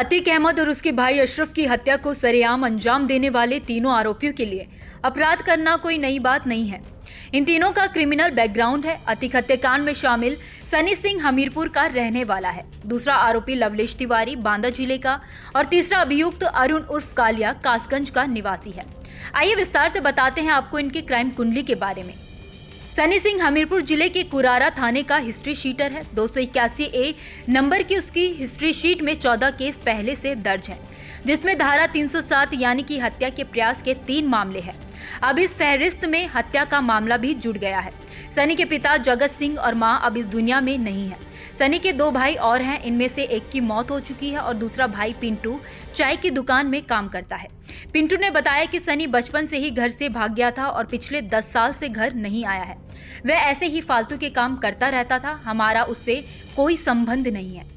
अतीक अहमद और उसके भाई अशरफ की हत्या को सरेआम अंजाम देने वाले तीनों आरोपियों के लिए अपराध करना कोई नई बात नहीं है। इन तीनों का क्रिमिनल बैकग्राउंड है। अतीक हत्याकांड में शामिल सनी सिंह हमीरपुर का रहने वाला है, दूसरा आरोपी लवलेश तिवारी बांदा जिले का और तीसरा अभियुक्त अरुण उर्फ कालिया कासगंज का निवासी है। आइए विस्तार से बताते हैं आपको इनकी क्राइम कुंडली के बारे में। सनी सिंह हमीरपुर जिले के कुरारा थाने का हिस्ट्री शीटर है। 281A नंबर की उसकी हिस्ट्री शीट में 14 केस पहले से दर्ज हैं, जिसमें धारा 307 यानी कि हत्या के प्रयास के 3 मामले हैं। अब इस फहरिस्त में हत्या का मामला भी जुड़ गया है। सनी के पिता जगत सिंह और मां अब इस दुनिया में नहीं है। सनी के 2 भाई और हैं, इनमें से एक की मौत हो चुकी है और दूसरा भाई पिंटू चाय की दुकान में काम करता है। पिंटू ने बताया कि सनी बचपन से ही घर से भाग गया था और पिछले 10 साल से घर नहीं आया है। वह ऐसे ही फालतू के काम करता रहता था। हमारा उससे कोई संबंध नहीं है।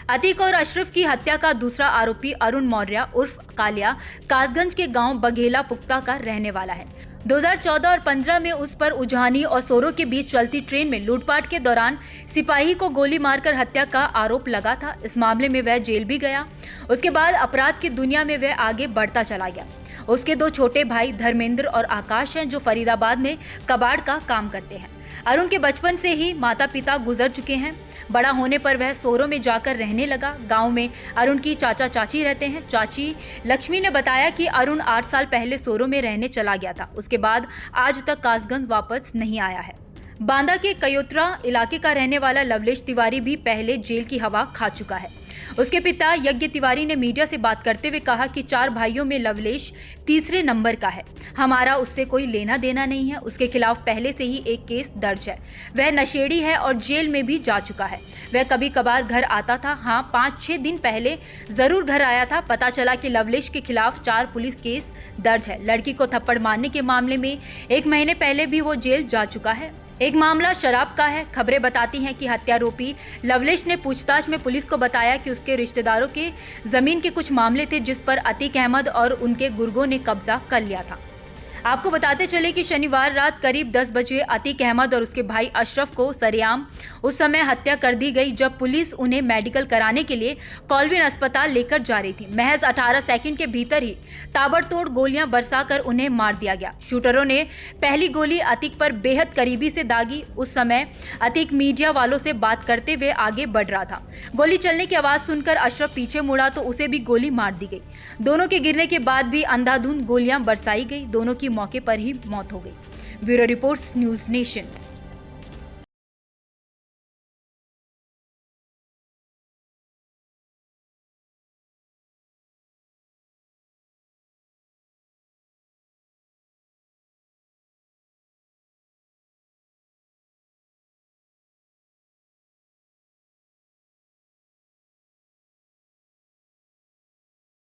अतीक और अशरफ की हत्या का दूसरा आरोपी अरुण मौर्य उर्फ कालिया कासगंज के गांव बघेला पुख्ता का रहने वाला है। 2014 और 15 में उस पर उजानी और सोरो के बीच चलती ट्रेन में लूटपाट के दौरान सिपाही को गोली मारकर हत्या का आरोप लगा था। इस मामले में वह जेल भी गया। उसके बाद अपराध की दुनिया में वह आगे बढ़ता चला गया। उसके 2 छोटे भाई धर्मेंद्र और आकाश हैं, जो फरीदाबाद में कबाड़ का काम करते हैं। अरुण के बचपन से ही माता पिता गुजर चुके हैं। बड़ा होने पर वह सोरो में जाकर रहने लगा। गांव में अरुण की चाचा चाची रहते हैं। चाची लक्ष्मी ने बताया कि अरुण 8 साल पहले सोरो में रहने चला गया था। उसके बाद आज तक कासगंज वापस नहीं आया है। बांदा के कयोत्रा इलाके का रहने वाला लवलेश तिवारी भी पहले जेल की हवा खा चुका है। उसके पिता यज्ञ तिवारी ने मीडिया से बात करते हुए कहा कि 4 भाइयों में लवलेश तीसरे नंबर का है। हमारा उससे कोई लेना देना नहीं है। उसके खिलाफ पहले से ही एक केस दर्ज है। वह नशेड़ी है और जेल में भी जा चुका है। वह कभी कभार घर आता था। हाँ, 5-6 दिन पहले जरूर घर आया था। पता चला कि लवलेश के खिलाफ 4 पुलिस केस दर्ज है। लड़की को थप्पड़ मारने के मामले में 1 महीने पहले भी वो जेल जा चुका है। एक मामला शराब का है। खबरें बताती हैं कि हत्यारोपी लवलेश ने पूछताछ में पुलिस को बताया कि उसके रिश्तेदारों के जमीन के कुछ मामले थे, जिस पर अतीक अहमद और उनके गुर्गों ने कब्जा कर लिया था। आपको बताते चले कि शनिवार रात करीब 10 बजे अतीक अहमद और उसके भाई अशरफ को सरेआम उस समय हत्या कर दी गई जब पुलिस उन्हें मेडिकल कराने के लिए कॉलविन अस्पताल लेकर जा रही थी। महज 18 सेकंड के भीतर ही ताबड़तोड़ गोलियां बरसाकर उन्हें मार दिया गया। शूटरों ने पहली गोली अतीक पर बेहद करीबी से दागी। उस समय अतीक मीडिया वालों से बात करते हुए आगे बढ़ रहा था। गोली चलने की आवाज सुनकर अशरफ पीछे मुड़ा तो उसे भी गोली मार दी गई। दोनों के गिरने के बाद भी अंधाधुंध गोलियां बरसाई गई। दोनों की मौके पर ही मौत हो गई। Bureau reports, news nation.